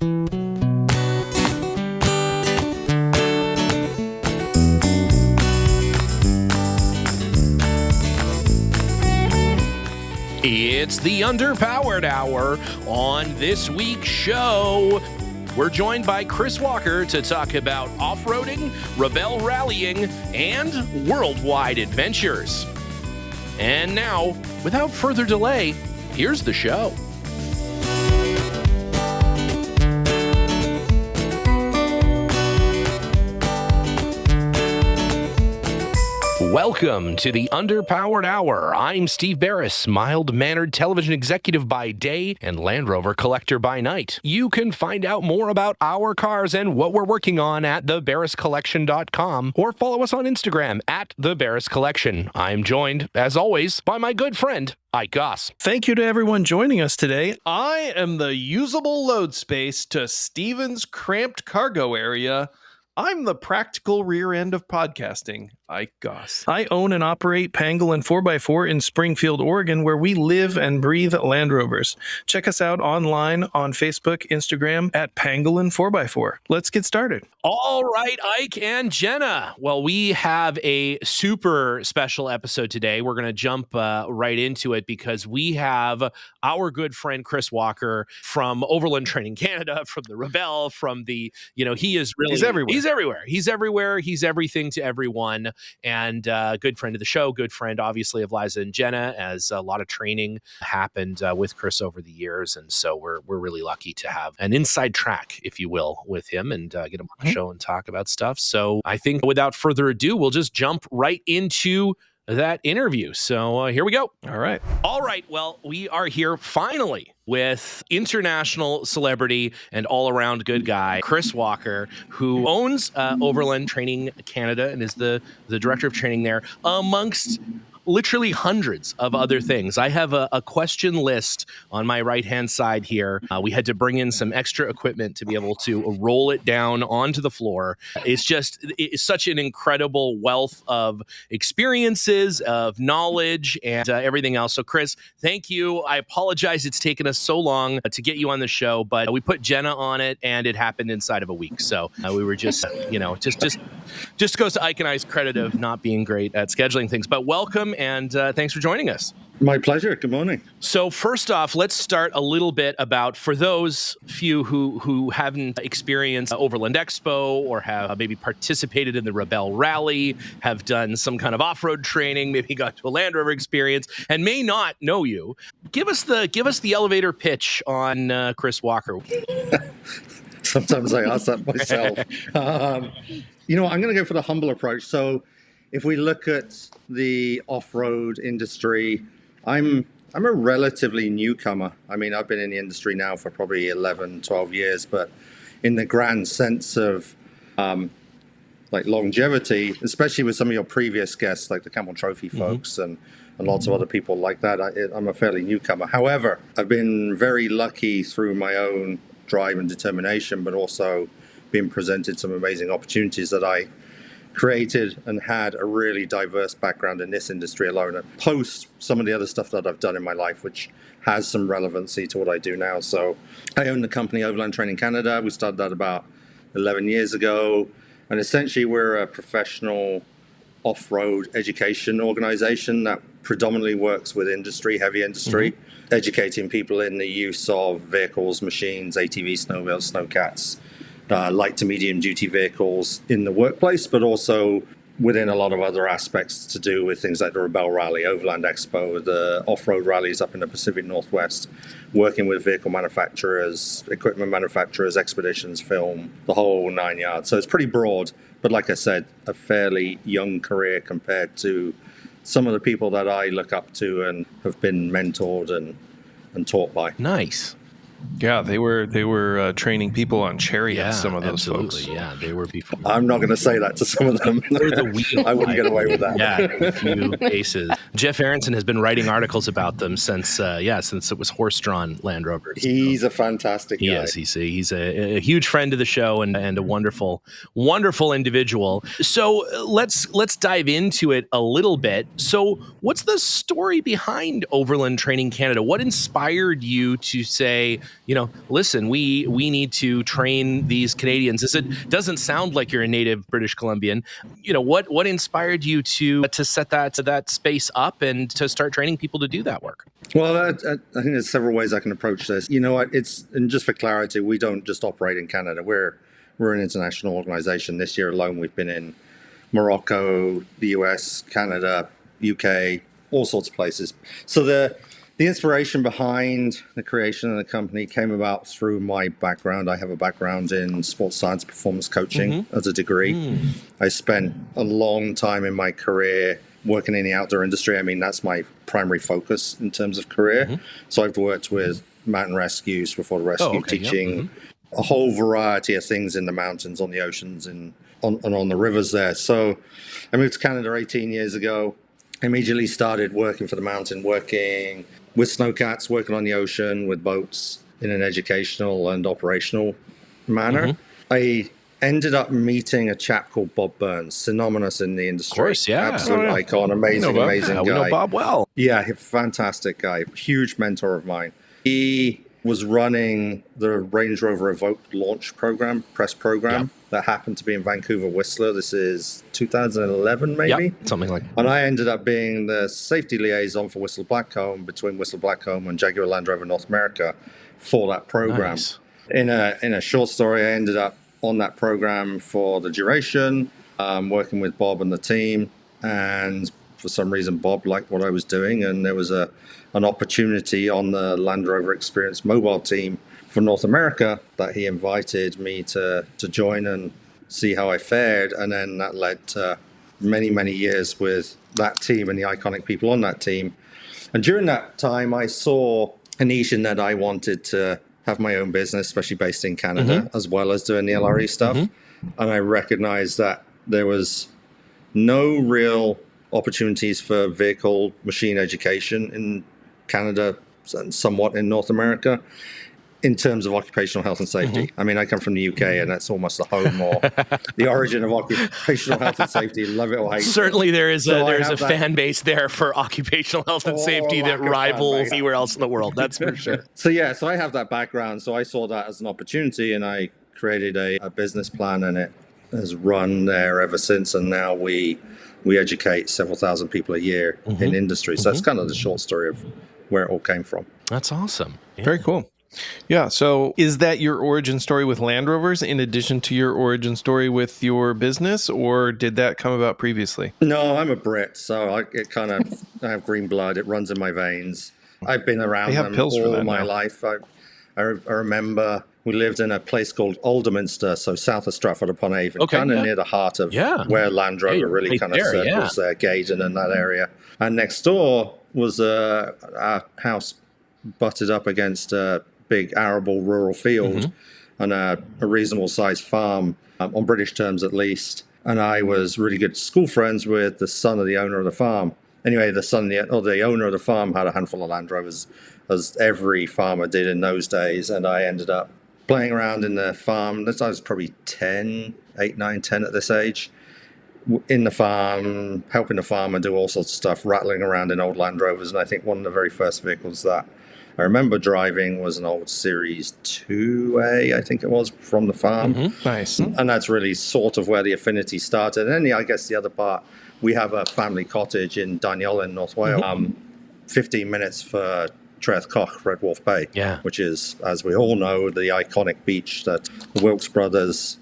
It's the Underpowered Hour. On this week's show, we're joined by Chris Walker to talk about off-roading, Rebelle rallying, and worldwide adventures. And now, without further delay, here's the show. Welcome to the Underpowered Hour. I'm Steve Barris, mild-mannered television executive by day and Land Rover collector by night. You can find out more about our cars and what we're working on at thebarriscollection.com or follow us on Instagram at thebarriscollection. I'm joined, as always, by my good friend, Ike Goss. Thank you to everyone joining us today. I am the usable load space to Steven's cramped cargo area. I'm the practical rear end of podcasting, Ike Goss. I own and operate Pangolin 4x4 in Springfield, Oregon, where we live and breathe Land Rovers. Check us out online on Facebook, Instagram at Pangolin 4x4. Let's get started. All right, Ike and Jenna. Well, we have a super special episode today. We're going to jump right into it because we have our good friend Chris Walker from Overland Training Canada, from the Rebelle, from the, he is really... He's everywhere. He's everywhere. He's everything to everyone. And good friend of the show, good friend, obviously, of Liza and Jenna, as a lot of training happened with Chris over the years. And so we're really lucky to have an inside track, if you will, with him and get him on the show and talk about stuff. So I think without further ado, we'll just jump right into that interview. So here we go. All right. Well, we are here finally with international celebrity and all-around good guy, Chris Walker, who owns Overland Training Canada and is the director of training there, amongst literally hundreds of other things. I have a question list on my right-hand side here. We had to bring in some extra equipment to be able to roll it down onto the floor. It's such an incredible wealth of experiences, of knowledge, and everything else. So, Chris, thank you. I apologize it's taken us so long to get you on the show, but we put Jenna on it, and it happened inside of a week. So we were just goes to Ike and I's credit of not being great at scheduling things. But welcome. And thanks for joining us. My pleasure. Good morning. So first off, let's start a little bit about, for those few who haven't experienced Overland Expo or have maybe participated in the Rebelle Rally, have done some kind of off-road training, maybe got to a Land Rover experience, and may not know you. Give us the elevator pitch on Chris Walker. Sometimes I ask that myself. I'm going to go for the humble approach. So if we look at the off-road industry, I'm a relatively newcomer. I mean, I've been in the industry now for probably 11, 12 years, but in the grand sense of longevity, especially with some of your previous guests, like the Camel Trophy folks and lots of other people like that, I'm a fairly newcomer. However, I've been very lucky through my own drive and determination, but also being presented some amazing opportunities that I created and had a really diverse background in this industry alone, and post some of the other stuff that I've done in my life, which has some relevancy to what I do now. So I own the company Overland Training Canada. We started that about 11 years ago. And essentially we're a professional off-road education organization that predominantly works with industry, heavy industry, educating people in the use of vehicles, machines, ATVs, snowmobiles, snowcats, light to medium duty vehicles in the workplace, but also within a lot of other aspects to do with things like the Rebelle Rally, Overland Expo, the off-road rallies up in the Pacific Northwest, working with vehicle manufacturers, equipment manufacturers, expeditions, film, the whole 9 yards. So it's pretty broad, but like I said, a fairly young career compared to some of the people that I look up to and have been mentored and taught by. Nice. Yeah, they were training people on chariots, some of those folks. Yeah, they were before. I'm not going to say that to some of them. I wouldn't get away with that. Yeah, a few cases. Jeff Aronson has been writing articles about them since it was horse-drawn Land Rovers. He's a fantastic guy. Yes, he's a huge friend of the show and a wonderful, wonderful individual. So let's dive into it a little bit. So what's the story behind Overland Training Canada? What inspired you to say, listen, we need to train these Canadians. It doesn't sound like you're a native British Columbian. What inspired you to set that space up and to start training people to do that work? Well, I think there's several ways I can approach this. You know what? And just for clarity, we don't just operate in Canada. We're an international organization. This year alone, we've been in Morocco, the US, Canada, UK, all sorts of places. So the inspiration behind the creation of the company came about through my background. I have a background in sports science, performance coaching as a degree. I spent a long time in my career working in the outdoor industry. I mean, that's my primary focus in terms of career. So I've worked with mountain rescues, before the rescue, teaching a whole variety of things in the mountains, on the oceans, and on the rivers there. So I moved to Canada 18 years ago. Immediately started working for the mountain, working with snowcats, working on the ocean with boats in an educational and operational manner. I ended up meeting a chap called Bob Burns, synonymous in the industry. Of course, yeah. Absolute icon, amazing guy. We know Bob well. Yeah, fantastic guy, huge mentor of mine. He was running the Range Rover Evoque launch program, press program, that happened to be in Vancouver, Whistler. This is 2011, maybe? Something like that. And I ended up being the safety liaison for Whistler Blackcomb, between Whistler Blackcomb and Jaguar Land Rover North America, for that program. Nice. In a short story, I ended up on that program for the duration, working with Bob and the team. And for some reason, Bob liked what I was doing, and there was an opportunity on the Land Rover Experience mobile team for North America that he invited me to join and see how I fared. And then that led to many, many years with that team and the iconic people on that team. And during that time, I saw a niche in that I wanted to have my own business, especially based in Canada, as well as doing the LRE stuff. And I recognized that there was no real opportunities for vehicle machine education in Canada and somewhat in North America in terms of occupational health and safety. I mean, I come from the UK, and that's almost the home or the origin of occupational health and safety. Love it or hate it. Certainly there is a fan base there for occupational health and safety that rivals anywhere else in the world. That's for sure. So I have that background. So I saw that as an opportunity, and I created a business plan, and it has run there ever since. And now we educate several thousand people a year in industry. So that's kind of the short story of where it all came from. That's awesome. Yeah. Very cool. Yeah. So is that your origin story with Land Rovers in addition to your origin story with your business, or did that come about previously? No, I'm a Brit, so I have green blood. It runs in my veins. I've been around them all my life. I remember we lived in a place called Alderminster, so south of Stratford-upon-Avon, kind of near the heart of where Land Rover really kind of circles there, Gaydon and that area. And next door was a house butted up against a big arable rural field and a reasonable sized farm, on British terms at least. And I was really good school friends with the son of the owner of the farm. Anyway, the owner of the farm had a handful of Land Rovers, as every farmer did in those days. And I ended up playing around in the farm. I was probably 10 at this age, in the farm, helping the farmer do all sorts of stuff, rattling around in old Land Rovers. And I think one of the very first vehicles that I remember driving was an old Series 2A, I think it was, from the farm. Nice. And that's really sort of where the affinity started. And then I guess the other part, we have a family cottage in Daniel, North Wales, 15 minutes for Treth Koch, Red Wolf Bay, which is, as we all know, the iconic beach that the Wilkes brothers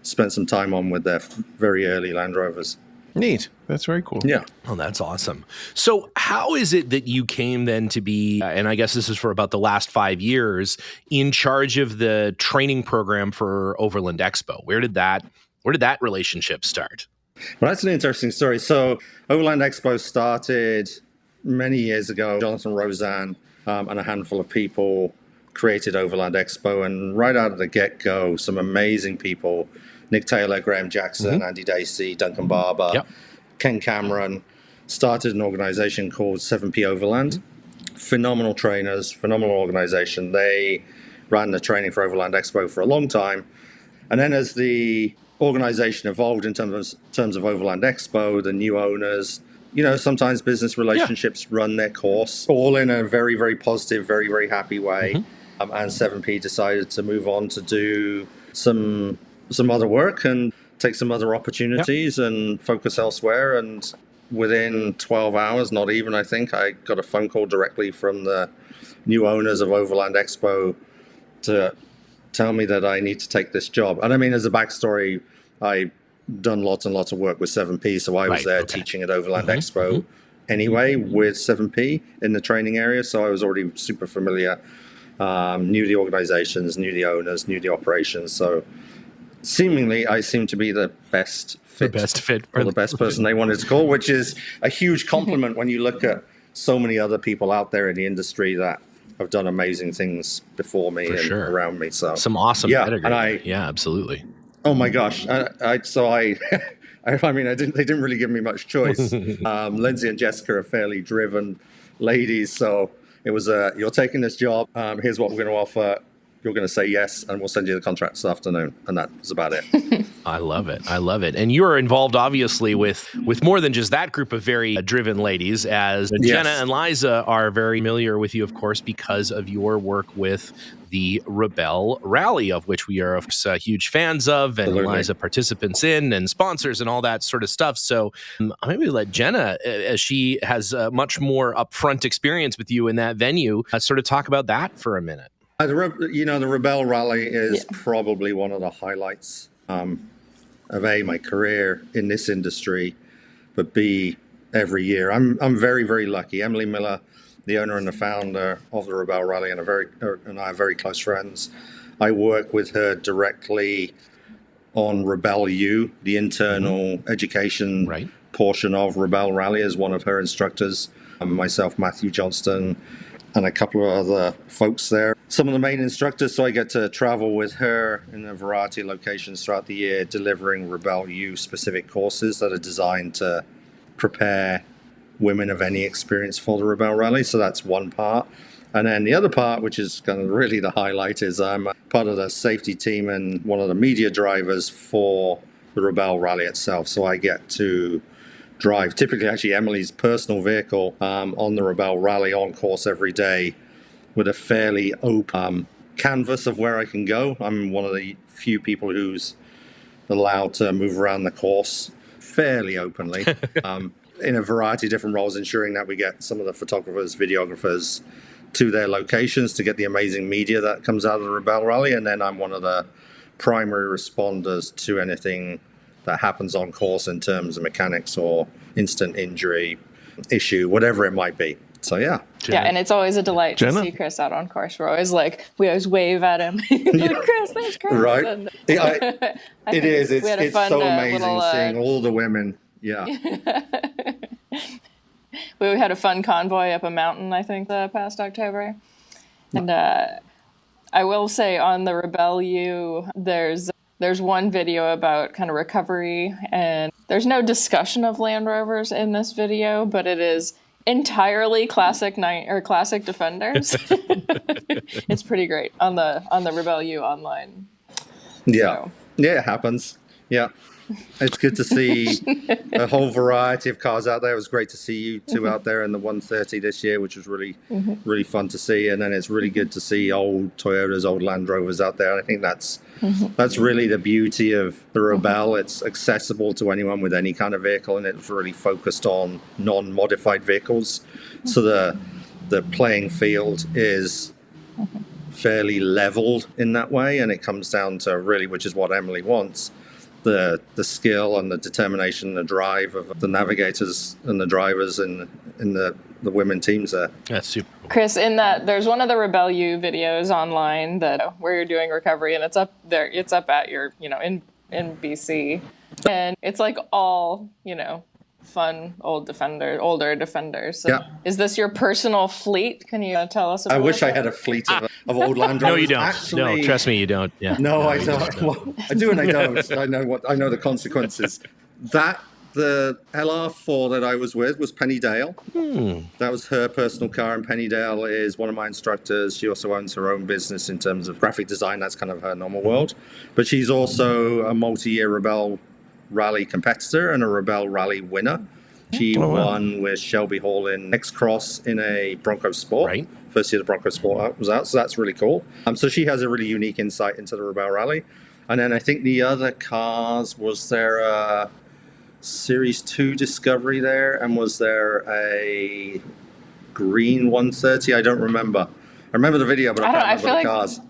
spent some time on with their very early Land Rovers. Neat. That's very cool. Yeah. Oh, that's awesome. So how is it that you came then to be, and I guess this is for about the last 5 years, in charge of the training program for Overland Expo? Where did that relationship start? Well, that's an interesting story. So Overland Expo started many years ago. Jonathan Roseanne and a handful of people created Overland Expo. And right out of the get-go, some amazing people, Nick Taylor, Graham Jackson, Andy Dacey, Duncan Barber, Ken Cameron, started an organization called 7P Overland. Phenomenal trainers, phenomenal organization. They ran the training for Overland Expo for a long time. And then as the organization evolved in terms of Overland Expo, the new owners, sometimes business relationships run their course, all in a very, very positive, very, very happy way. and 7P decided to move on to do some other work and take some other opportunities and focus elsewhere. And within 12 hours, not even, I think, I got a phone call directly from the new owners of Overland Expo to tell me that I need to take this job. And I mean, as a backstory, I done lots and lots of work with 7P, so I was there teaching at Overland Expo anyway with 7P in the training area, so I was already super familiar, knew the organizations, knew the owners, knew the operations, so seemingly I seem to be the best fit or the best person they wanted to call, which is a huge compliment when you look at so many other people out there in the industry that have done amazing things before me around me. So some awesome pedigree. And yeah, absolutely. Oh my gosh! I mean, they didn't really give me much choice. Lindsay and Jessica are fairly driven ladies, so it was you're taking this job. Here's what we're going to offer. You're going to say yes, and we'll send you the contract this afternoon. And that was about it. I love it. I love it. And you are involved, obviously, with more than just that group of very driven ladies, as Jenna and Liza are very familiar with you, of course, because of your work with the Rebelle Rally, of which we are, of course, huge fans of, and Liza participants in, and sponsors, and all that sort of stuff. So maybe let Jenna, as she has much more upfront experience with you in that venue, sort of talk about that for a minute. The Rebelle Rally is probably one of the highlights of my career in this industry, but B, every year. I'm very, very lucky. Emily Miller, the owner and the founder of the Rebelle Rally, and I are very close friends. I work with her directly on Rebelle U, the internal education portion of Rebelle Rally, as one of her instructors. Myself, Matthew Johnston, and a couple of other folks there. Some of the main instructors, so I get to travel with her in a variety of locations throughout the year, delivering Rebelle U specific courses that are designed to prepare women of any experience for the Rebelle Rally. So that's one part. And then the other part, which is kind of really the highlight, is I'm part of the safety team and one of the media drivers for the Rebelle Rally itself. So I get to drive, typically actually Emily's personal vehicle, on the Rebelle Rally on course every day with a fairly open canvas of where I can go. I'm one of the few people who's allowed to move around the course fairly openly in a variety of different roles, ensuring that we get some of the photographers, videographers to their locations to get the amazing media that comes out of the Rebelle Rally. And then I'm one of the primary responders to anything that happens on course in terms of mechanics or instant injury issue, whatever it might be. So yeah. Yeah, and it's always a delight to see Chris out on course. We always wave at him. Chris, there's Chris. Right. And it is. It's so amazing seeing all the women. Yeah. We had a fun convoy up a mountain, I think, the past October. And I will say on the Rebelle U, there's one video about kind of recovery, and there's no discussion of Land Rovers in this video, but it is entirely classic Defenders. It's pretty great on the Rebelle U online. Yeah. So. Yeah, it happens. Yeah. It's good to see a whole variety of cars out there. It was great to see you two out there in the 130 this year, which was really, really fun to see. And then it's really good to see old Toyotas, old Land Rovers out there. And I think that's really the beauty of the Rebelle. It's accessible to anyone with any kind of vehicle, and it's really focused on non-modified vehicles. So the playing field is fairly leveled in that way, and it comes down to really, which is what Emily wants, the skill and the determination and the drive of the navigators and the drivers in the women teams there. That's super cool. Chris, in that there's one of the Rebelle U videos online where you're doing recovery, and it's up there. It's up at your in BC, and it's like all fun older defenders. So is this your personal fleet? Can you tell us about I wish that? I had a fleet of old Land Rovers. No, you don't. Actually, no, trust me, you don't. Yeah. No, I don't. Well, I do and I don't. I know the consequences. The LR4 that I was with was Penny Dale. That was her personal car, and Penny Dale is one of my instructors. She also owns her own business in terms of graphic design. That's kind of her normal world. But she's also a multi-year Rebelle Rally competitor and a Rebelle Rally winner. She Oh, wow. won with Shelby Hall in X-Cross in a Bronco Sport. Right. First year the Bronco Sport was out, so that's really cool. So she has a really unique insight into the Rebelle Rally. And then I think the other cars, was there a Series 2 Discovery there? And was there a green 130? I don't remember. I remember the video, but I can't remember the cars.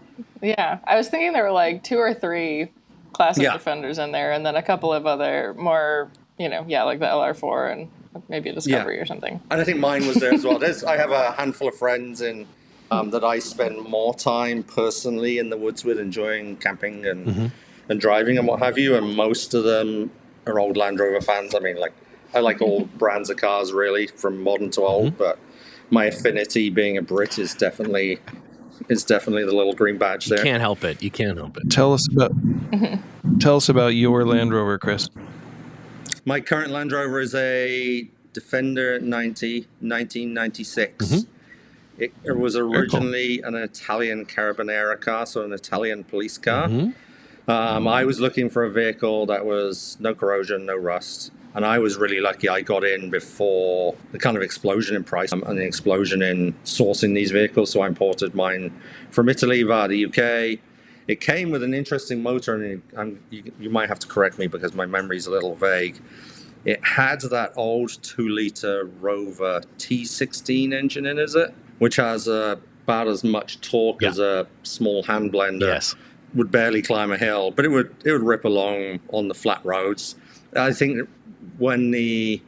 Yeah, I was thinking there were like 2 or 3 classic Defenders in there, and then a couple of other more, like the LR4 and maybe a Discovery or something. And I think mine was there as well. I have a handful of friends in that I spend more time personally in the woods with, enjoying camping and driving and what have you. And most of them are old Land Rover fans. I mean, I like all brands of cars, really, from modern to old. But my affinity, being a Brit, is definitely the little green badge there. You can't help it. Tell us about your Land Rover, Chris. My current Land Rover is a Defender 1996. It was originally an Italian Carabinieri car, so an Italian police car. I was looking for a vehicle that was no corrosion, no rust. And I was really lucky. I got in before the kind of explosion in price and the explosion in sourcing these vehicles. So I imported mine from Italy via the UK. It came with an interesting motor, and you might have to correct me because my memory's a little vague. It had that old 2-liter Rover T16 engine in, is it? Which has about as much torque as a small hand blender. Yes. Would barely climb a hill, but it would rip along on the flat roads. I think when the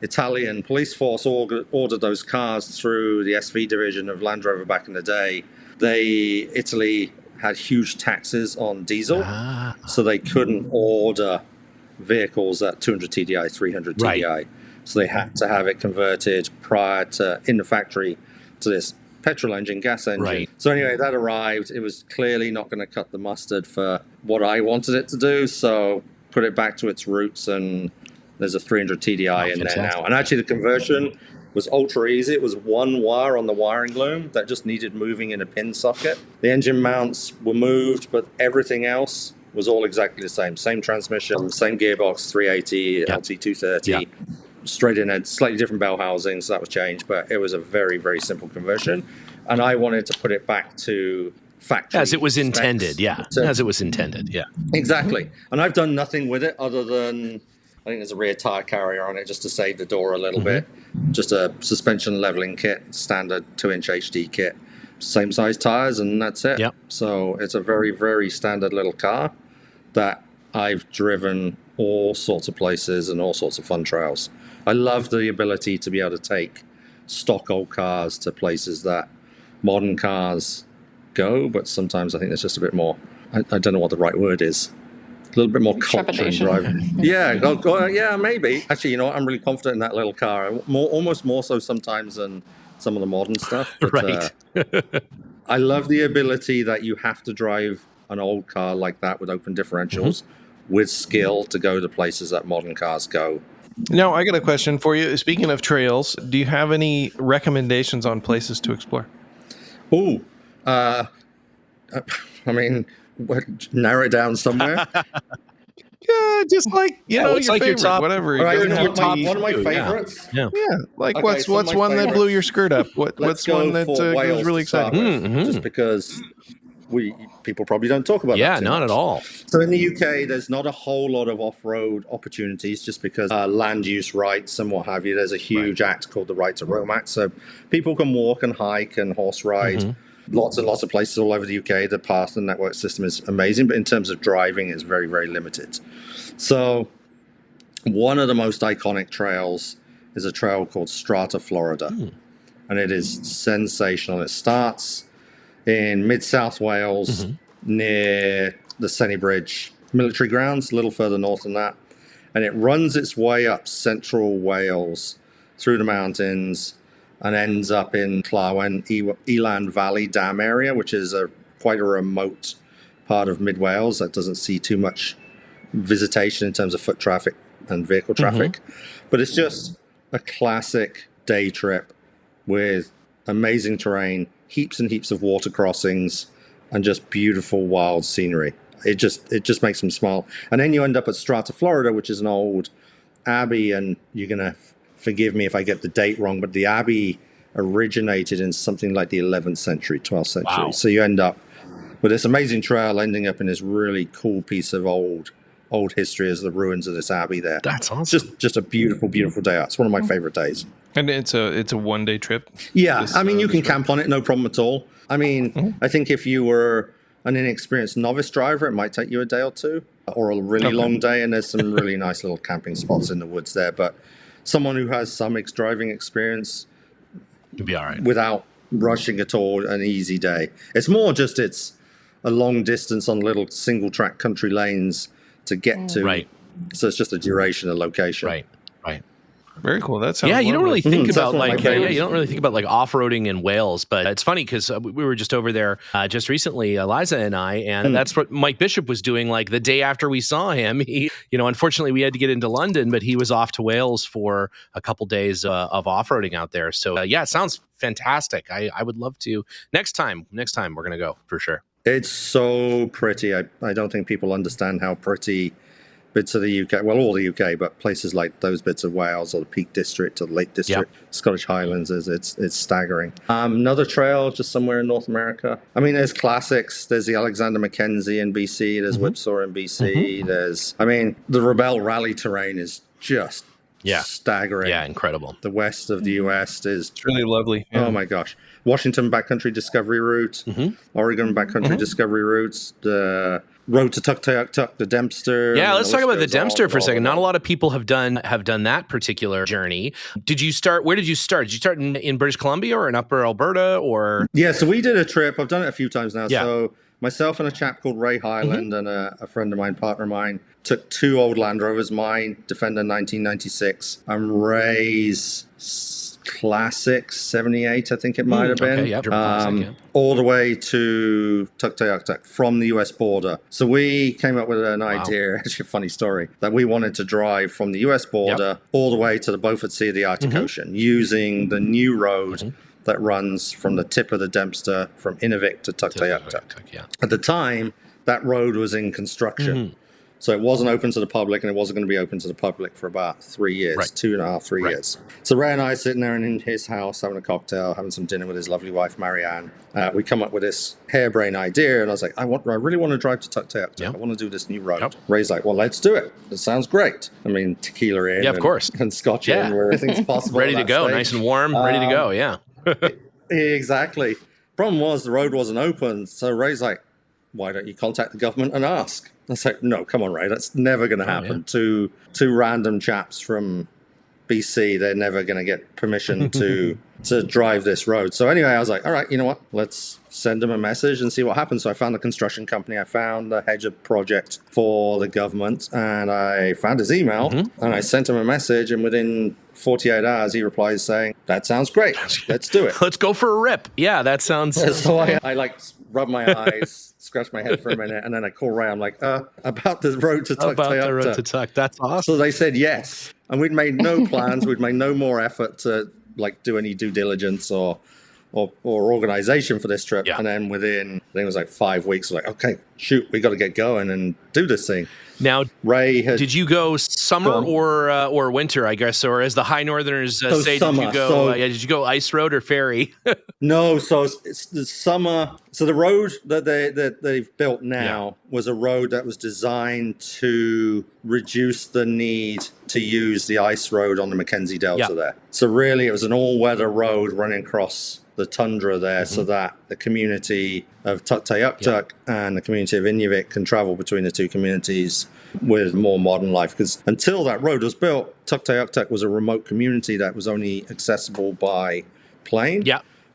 Italian police force ordered those cars through the SV division of Land Rover back in the day, Italy had huge taxes on diesel, so they couldn't order vehicles at 200 TDI, 300 TDI. Right. So they had to have it converted in the factory to this petrol engine, gas engine. Right. So anyway, that arrived. It was clearly not going to cut the mustard for what I wanted it to do, so put it back to its roots, and there's a 300 TDI in there now. And actually the conversion was ultra easy. It was one wire on the wiring loom that just needed moving in a pin socket. The engine mounts were moved, but everything else was all exactly the same. Same transmission, same gearbox, 380, LT230. Straight in a slightly different bell housing, so that was changed, but it was a very, very simple conversion. And I wanted to put it back to factory as it was intended. specs. As it was intended. Yeah. Exactly. And I've done nothing with it other than, I think there's a rear tire carrier on it just to save the door a little bit. Just a suspension leveling kit, standard 2-inch HD kit, same size tires, and that's it. Yep. So it's a very, very standard little car that I've driven all sorts of places and all sorts of fun trails. I love the ability to be able to take stock old cars to places that modern cars go, but sometimes I think there's just a bit more, I don't know what the right word is, a little bit more culture in driving. Yeah, maybe. Actually, you know what? I'm really confident in that little car. Almost more so sometimes than some of the modern stuff. But, Right. I love the ability that you have to drive an old car like that with open differentials with skill to go to places that modern cars go. Now, I got a question for you. Speaking of trails, do you have any recommendations on places to explore? Ooh, I mean, narrow it down somewhere. Yeah, just like, it's your like your favorite, top- whatever. All right, It doesn't have to be- one of my Yeah. favorites. Yeah. Yeah, like Okay, what's some of my one that blew favorites. your skirt up? Let's What's go one that for Wales was really to start exciting? with, just because people probably don't talk about Yeah, that too not much. at all. So in the UK, there's not a whole lot of off-road opportunities just because land use rights and what have you. There's a huge act called the Right to Roam Act. So people can walk and hike and horse ride. Lots and lots of places all over the UK. The path and network system is amazing, but in terms of driving, it's very, very limited. So one of the most iconic trails is a trail called Strata, Florida. And it is sensational. It starts in mid-South Wales near the Senny Bridge military grounds, a little further north than that. And it runs its way up central Wales through the mountains and ends up in Llawen, Eland Valley Dam area, which is quite a remote part of mid Wales that doesn't see too much visitation in terms of foot traffic and vehicle traffic. But it's just a classic day trip with amazing terrain, heaps and heaps of water crossings, and just beautiful wild scenery. It just makes them smile. And then you end up at Strata, Florida, which is an old abbey, and you're going to forgive me if I get the date wrong, but the abbey originated in something like the 11th century, 12th century. Wow. So you end up with this amazing trail ending up in this really cool piece of old history as the ruins of this abbey there. That's awesome. Just a beautiful day out. It's one of my favorite days. And it's a 1 day trip. Yeah, I mean, you can camp on it, no problem at all. I mean, I think if you were an inexperienced novice driver, it might take you a day or two, or a really long day, and there's some really nice little camping spots in the woods there. But someone who has some driving experience, You'll be all right. without rushing at all, an easy day. It's more just it's a long distance on little single track country lanes to get to. Right. So it's just a duration, a location. Right. Very cool. That sounds Yeah, you don't really lovely. think about That's one of my like favorites. you don't really think about like off-roading in Wales, but it's funny because we were just over there just recently, Eliza and I, and that's what Mike Bishop was doing. Like the day after we saw him, he, unfortunately we had to get into London, but he was off to Wales for a couple days of off-roading out there. So yeah, it sounds fantastic. I would love to next time we're gonna go for sure. It's so pretty. I don't think people understand how pretty bits of the UK, well, all the UK, but places like those bits of Wales or the Peak District or the Lake District, Scottish Highlands, it's staggering. Another trail just somewhere in North America. I mean, there's classics. There's the Alexander Mackenzie in BC. There's Whipsaw in BC. The Rebelle rally terrain is just staggering. Yeah, incredible. The west of the US is It's really lovely. Yeah. oh my gosh. Washington Backcountry Discovery Route, Oregon Backcountry Discovery Routes, the road to Tuktoyaktuk, the Dempster. Yeah, let's talk about the list goes Dempster on for a and second. on. Not a lot of people have done that particular journey. Where did you start? Did you start in British Columbia or in Upper Alberta or? Yeah, so we did a trip. I've done it a few times now. Yeah. So myself and a chap called Ray Highland and a friend of mine, partner of mine, took 2 old Land Rovers, mine, Defender 1996, and Ray's Classic 78, I think it might have been. Okay, yep. Classic, yeah. All the way to Tuktoyaktuk from the US border. So we came up with an idea, actually a funny story, that we wanted to drive from the US border all the way to the Beaufort Sea of the Arctic Ocean using the new road that runs from the tip of the Dempster from Inuvik to Tuktoyaktuk. Yeah. At the time, that road was in construction. So it wasn't open to the public, and it wasn't going to be open to the public for about 3 years, 2.5, 3 years. So Ray and I are sitting there in his house, having a cocktail, having some dinner with his lovely wife, Marianne. We come up with this harebrained idea, and I was like, I really want to drive to Tuktoyaktuk. I want to do this new road. Ray's like, well, let's do it. It sounds great. I mean, tequila in. Yeah, of course. And scotch in, where everything's possible. Ready to go, nice and warm, ready to go, yeah. Exactly. Problem was, the road wasn't open, so Ray's like, why don't you contact the government and ask? I was like, no, come on, Ray, that's never going to happen. Two random chaps from BC, they're never going to get permission to drive this road. So anyway, I was like, all right, you know what? Let's send them a message and see what happens. So I found the construction company. I found the Hedger project for the government, and I found his email, and I sent him a message, and within 48 hours, he replies saying, that sounds great. Let's do it. Let's go for a rip. Yeah, that sounds... So I like rub my eyes, scratch my head for a minute, and then I call Ray. I'm like, about the road to Tuktoyaktuk. About the road to Tuk. That's awesome. So they said yes. And we'd made no plans. We'd made no more effort to like do any due diligence or organization for this trip. And then within, I think it was like 5 weeks, like, okay, shoot, we got to get going and do this thing. Now, Ray did you go summer or winter, I guess, or as the high northerners say, summer. Did you go ice road or ferry? No, so it's the summer. So the road that they've built now was a road that was designed to reduce the need to use the ice road on the Mackenzie Delta there. So really, it was an all-weather road running across the tundra there, so that the community of Tuktoyaktuk and the community of Inuvik can travel between the two communities with more modern life. Because until that road was built, Tuktoyaktuk was a remote community that was only accessible by plane.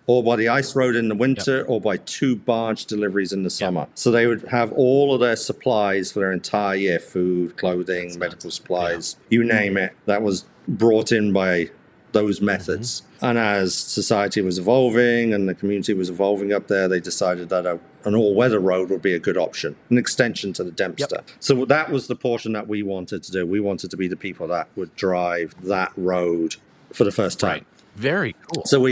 Or by the ice road in the winter, or by 2 barge deliveries in the summer. So they would have all of their supplies for their entire year, food, clothing, medical supplies, you name it, that was brought in by those methods. And as society was evolving and the community was evolving up there, they decided that an all-weather road would be a good option, an extension to the Dempster. So that was the portion that we wanted to do. We wanted to be the people that would drive that road for the first time. Very cool. So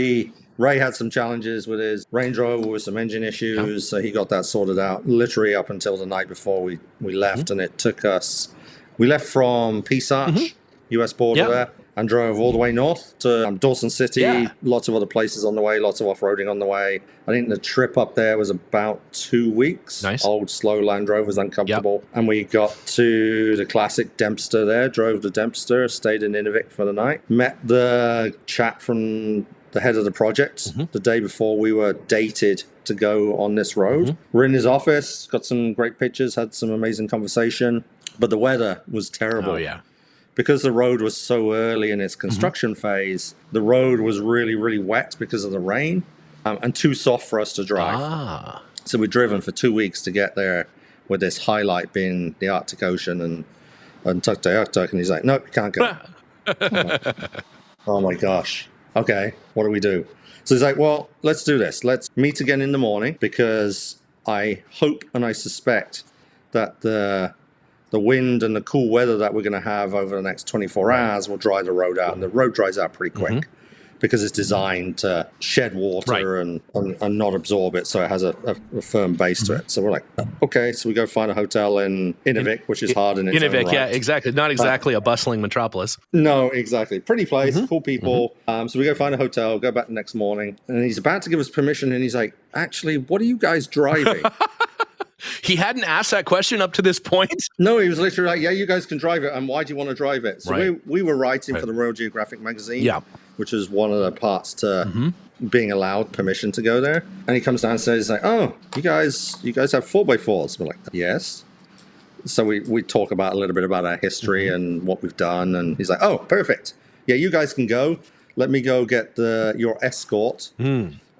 Ray had some challenges with his Range Rover with some engine issues, so he got that sorted out literally up until the night before we left, and it took us... We left from Peace Arch, US border there, and drove all the way north to Dawson City, Yeah. lots of other places on the way, lots of off-roading on the way. I think the trip up there was about 2 weeks. Nice. Old, slow Land Rovers, uncomfortable. Yep. And we got to the classic Dempster there, drove to Dempster, stayed in Inuvik for the night, met the chap from the head of the project the day before we were dated to go on this road. We're in his office, got some great pictures, had some amazing conversation, but the weather was terrible. Oh, yeah. Because the road was so early in its construction phase, the road was really, really wet because of the rain and too soft for us to drive. So we'd driven for 2 weeks to get there, with this highlight being the Arctic Ocean and Tuktoyaktuk. And he's like, nope, you can't go. Like, oh my gosh. Okay, what do we do? So he's like, well, let's do this. Let's meet again in the morning, because I hope and I suspect that the wind and the cool weather that we're going to have over the next 24 hours will dry the road out. And the road dries out pretty quick because it's designed to shed water and not absorb it. So it has a firm base to it. So we're like, okay. So we go find a hotel in Inuvik, which is hard in its own right. Yeah, exactly. Not exactly a bustling metropolis. No, exactly. Pretty place, cool people. So we go find a hotel, go back the next morning. And he's about to give us permission. And he's like, actually, what are you guys driving? He hadn't asked that question up to this point? No, he was literally like, yeah, you guys can drive it. And why do you want to drive it? So we were writing for the Royal Geographic magazine, which is one of the parts to being allowed permission to go there. And he comes down and says, like, oh, you guys have 4x4s. We're like, yes. So we talk about a little bit about our history and what we've done. And he's like, oh, perfect. Yeah, you guys can go. Let me go get your escort.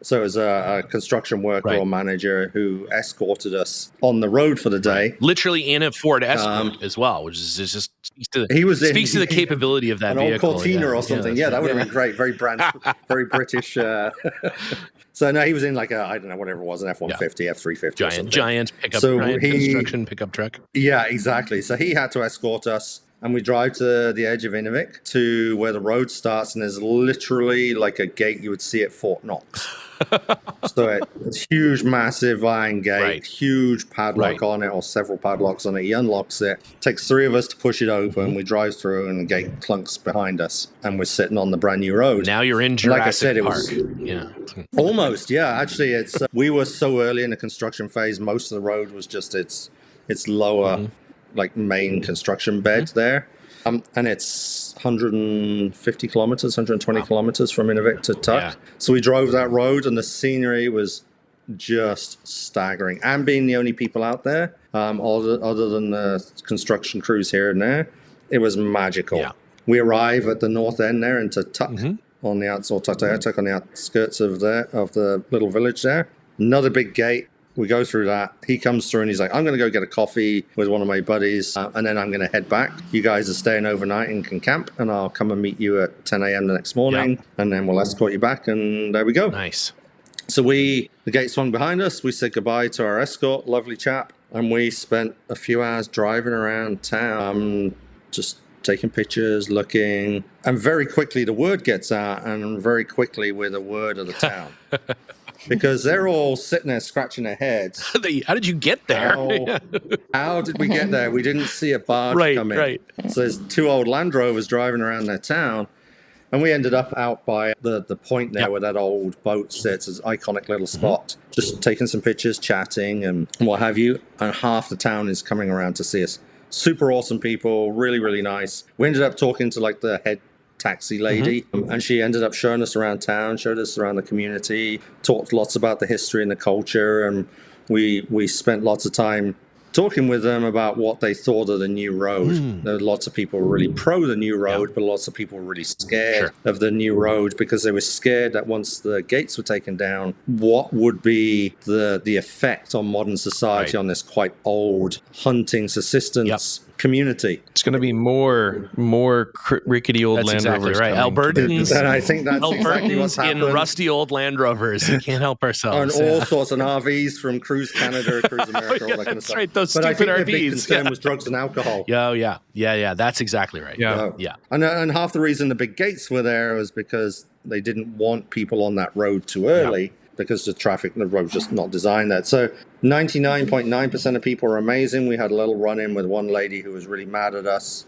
So it was a construction worker or manager who escorted us on the road for the day. Literally in a Ford Escort as well, which is just speaks to the capability of that vehicle. An old Cortina or something. Yeah, that would have been great. Very very British. So no, he was in like I don't know, whatever it was, an F-150, F-350. Giant pickup, construction pickup truck. Yeah, exactly. So he had to escort us. And we drive to the edge of Inuvik to where the road starts, and there's literally like a gate you would see at Fort Knox. So it's huge, massive iron gate, huge padlock on it, or several padlocks on it. He unlocks it. Takes 3 of us to push it open. We drive through, and the gate clunks behind us, and we're sitting on the brand new road. Now you're in Jurassic like I said, Park. It was almost, Actually, it's we were so early in the construction phase. Most of the road was just its lower. Like main construction bed there. And it's 150 kilometers, 120 kilometers from Inuvik to Tuk. Yeah. So we drove that road, and the scenery was just staggering. And being the only people out there, other than the construction crews here and there, it was magical. Yeah. We arrive at the north end there into Tuk on the Tuktoyaktuk on the outskirts of the little village there. Another big gate. We go through that. He comes through and he's like, I'm going to go get a coffee with one of my buddies, and then I'm going to head back. You guys are staying overnight and can camp, and I'll come and meet you at 10 a.m. the next morning, and then we'll escort you back, and there we go. Nice. So the gate swung behind us. We said goodbye to our escort, lovely chap, and we spent a few hours driving around town, just taking pictures, looking, and very quickly the word gets out, and very quickly we're the word of the town. Because they're all sitting there scratching their heads. How did you get there? How did we get there? We didn't see a barge come in. So there's 2 old Land Rovers driving around their town. And we ended up out by the point there where that old boat sits. It's an iconic little spot. Just taking some pictures, chatting and what have you. And half the town is coming around to see us. Super awesome people, really, really nice. We ended up talking to like the head taxi lady, and she ended up showing us around town, showed us around the community, talked lots about the history and the culture, and we spent lots of time talking with them about what they thought of the new road. There were lots of people really pro the new road, but lots of people were really scared of the new road because they were scared that once the gates were taken down, what would be the effect on modern society on this quite old hunting subsistence community. It's going to be more rickety old Land Rovers. Right. Albertans. And I think that's exactly what's in happened. Rusty old Land Rovers. We can't help ourselves. And all sorts of RVs from Cruise Canada, Cruise America, all that kind of stuff. Right, those but stupid I think RVs. the big concern was drugs and alcohol. Yeah. That's exactly right. Yeah. And half the reason the big gates were there was because they didn't want people on that road too early. because the road's just not designed that. So 99.9% of people are amazing. We had a little run-in with one lady who was really mad at us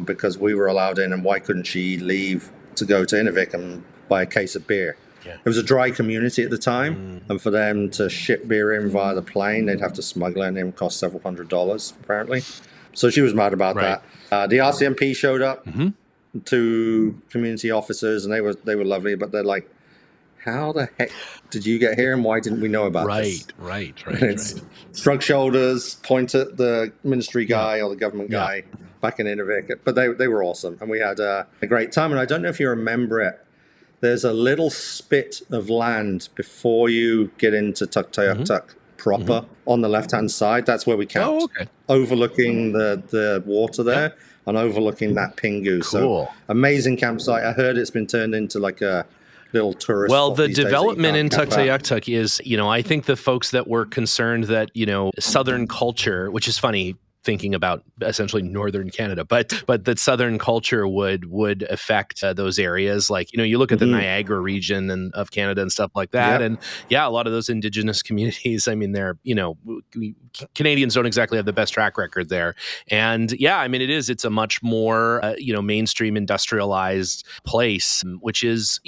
because we were allowed in, and why couldn't she leave to go to Inuvik and buy a case of beer? Yeah. It was a dry community at the time, and for them to ship beer in via the plane, they'd have to smuggle it in. It would cost several $100s, apparently. So she was mad about that. The RCMP showed up, 2 community officers, and they were lovely, but they're like, how the heck did you get here, and why didn't we know about this? Right. Shrug shoulders, point at the ministry guy or the government guy back in Inuvik. But they were awesome, and we had a great time. And I don't know if you remember it, there's a little spit of land before you get into Tuktoyaktuk proper on the left-hand side. That's where we camped, overlooking the water there and overlooking that Pingu. Cool. So amazing campsite. I heard it's been turned into like a little tourist. Well, the development in Tuktoyaktuk is, I think the folks that were concerned that, Southern culture, which is funny, thinking about essentially northern Canada, but that southern culture would affect those areas. Like, you look at the Niagara region and of Canada and stuff like that. And a lot of those Indigenous communities, I mean, they're, Canadians don't exactly have the best track record there. And it's a much more, mainstream industrialized place, which is,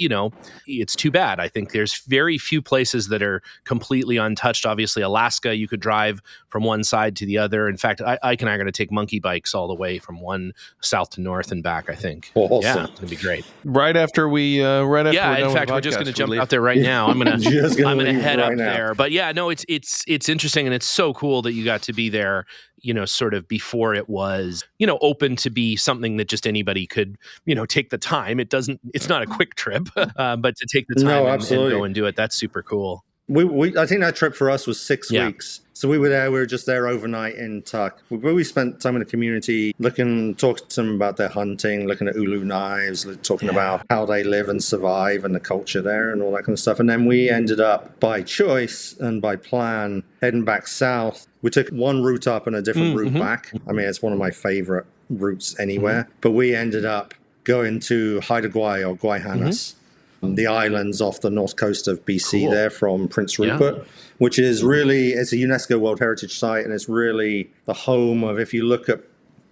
it's too bad. I think there's very few places that are completely untouched. Obviously, Alaska, you could drive from one side to the other. In fact, Ike and I are going to take monkey bikes all the way from one south to north and back, I think. Awesome. Yeah, it'd be great. Right after we in fact, we're just going to jump out there right now. I'm going to head up there. But it's interesting, and it's so cool that you got to be there, sort of before it was, open to be something that just anybody could, take the time. It's not a quick trip, but to take the time and go and do it, that's super cool. I think that trip for us was 6 weeks. So we were just there overnight in Tuk. We spent time in the community talking to them about their hunting, looking at ulu knives, talking about how they live and survive and the culture there and all that kind of stuff. And then we ended up, by choice and by plan, heading back south. We took one route up and a different route back. I mean, it's one of my favorite routes anywhere. But we ended up going to Haida Gwaii or Gwaii the islands off the north coast of BC there from Prince Rupert, which is really, it's a UNESCO World Heritage Site, and it's really the home of, if you look at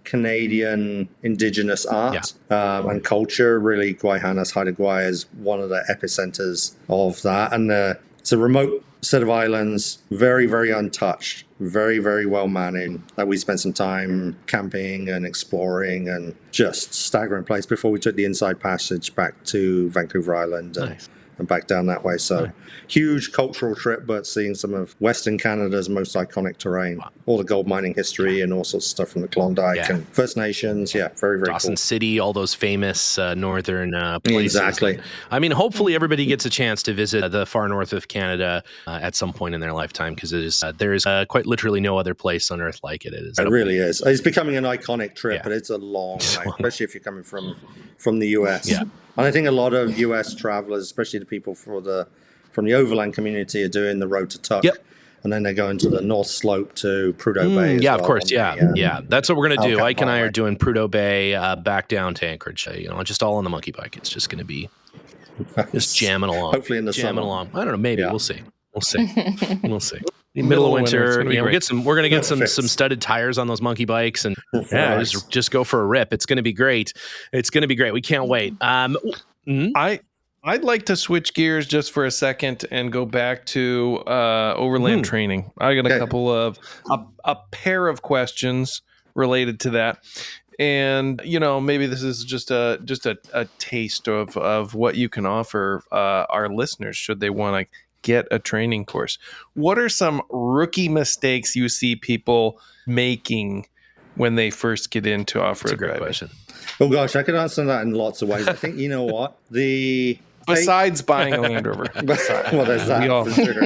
Canadian Indigenous art and culture, really Haida Gwaii is one of the epicenters of that. And it's a remote set of islands, very, very untouched, very, very well managed, that we spent some time camping and exploring, and just staggering place before we took the inside passage back to Vancouver Island and back down that way. So huge cultural trip, but seeing some of Western Canada's most iconic terrain, all the gold mining history and all sorts of stuff from the Klondike and First Nations. Yeah, very, very Dawson cool. City, all those famous northern places. Exactly. I mean, hopefully everybody gets a chance to visit the far north of Canada at some point in their lifetime, because there is quite literally no other place on earth like it. It really is. It's becoming an iconic trip, but it's a long way, especially if you're coming from the US. Yeah. And I think a lot of US travelers, especially the people from the Overland community, are doing the road to Tuk. Yep. And then they're going to the North Slope to Prudhoe Bay. Yeah, of course. Yeah. That's what we're going to do. Ike and I are doing Prudhoe Bay back down to Anchorage. Just all on the monkey bike. It's just going to be just jamming along. Hopefully in the summer. Along. I don't know. Maybe. We'll see. We'll see. Middle of winter, we're going to get some studded tires on those monkey bikes, and just go for a rip. It's going to be great. We can't wait. I'd like to switch gears just for a second and go back to overland training. I got a couple of a pair of questions related to that. And, maybe this is just a taste of what you can offer our listeners should they want to get a training course. What are some rookie mistakes you see people making when they first get into off-road driving? Question. Oh gosh, I could answer that in lots of ways. I think, you know what, besides buying a Land Rover. Well, there's that for sure.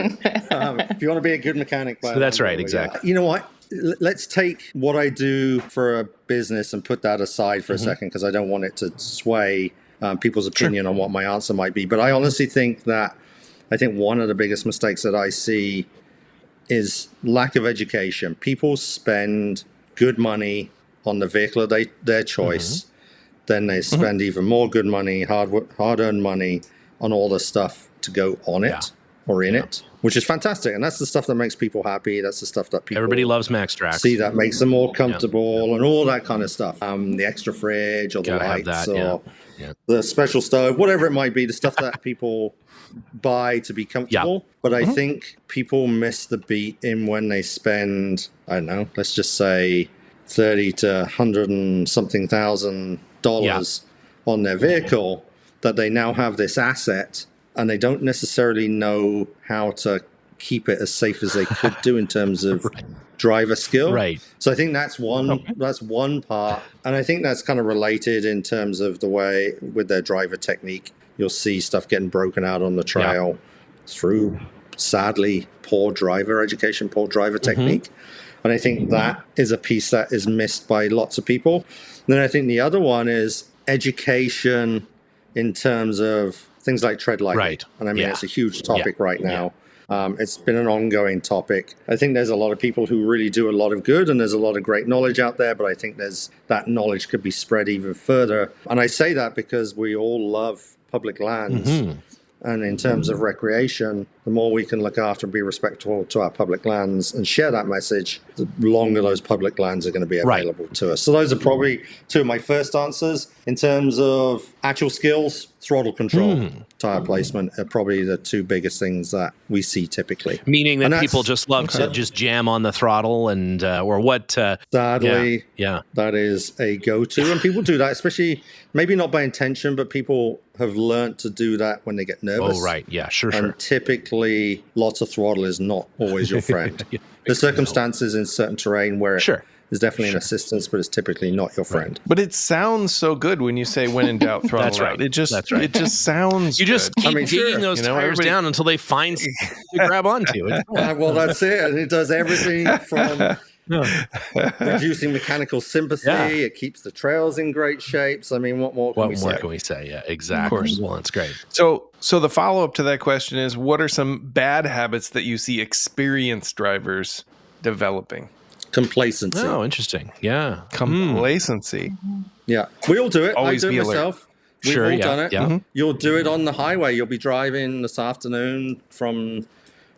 If you want to be a good mechanic, that's right, exactly. You know what? Let's take what I do for a business and put that aside for a second, because I don't want it to sway people's opinion on what my answer might be. But I honestly think one of the biggest mistakes that I see is lack of education. People spend good money on the vehicle of their choice. Then they spend even more good money, hard-earned money on all the stuff to go on it. or in it, which is fantastic. And that's the stuff that makes people happy. That's the stuff that people Everybody loves Max Trax. see that makes them more comfortable and all that kind of stuff. The extra fridge or the lights or the special stove, whatever it might be, the stuff that people buy to be comfortable. But I think people miss the beat in when they spend, I don't know, let's just say $30 to $100 and something thousand on their vehicle, that they now have this asset and they don't necessarily know how to keep it as safe as they could do in terms of driver skill. Right. So I think that's one part. And I think that's kind of related in terms of the way with their driver technique. You'll see stuff getting broken out on the trail through, sadly, poor driver education, poor driver technique. And I think that is a piece that is missed by lots of people. And then I think the other one is education in terms of things like tread lightly. Right. And I mean, it's a huge topic right now. It's been an ongoing topic. I think there's a lot of people who really do a lot of good, and there's a lot of great knowledge out there, but I think that knowledge could be spread even further. And I say that because we all love public lands. And in terms of recreation, the more we can look after and be respectful to our public lands and share that message, the longer those public lands are going to be available to us. So those are probably two of my first answers. In terms of actual skills, throttle control, tire placement are probably the two biggest things that we see typically. Meaning that people just love to just jam on the throttle and, or what? Sadly, that is a go-to. And people do that, especially maybe not by intention, but people have learned to do that when they get nervous. Oh, right. Yeah, sure. And typically, lots of throttle is not always your friend. There's circumstances in certain terrain where it is definitely an assistance, but it's typically not your friend. But it sounds so good when you say when in doubt, throttle That's right. out. It just sounds You just good. keep digging those tires down until they find something to grab onto. Well, that's it. And it does everything from reducing mechanical sympathy. It keeps the trails in great shape. So, I mean, what more can we say? Yeah, exactly. Of course. Well, that's great. So the follow-up to that question is, what are some bad habits that you see experienced drivers developing? Complacency. Oh, interesting. Yeah. Complacency. Yeah. We all do it. Always I do it myself. We've all done it. Yeah. You'll do it on the highway. You'll be driving this afternoon from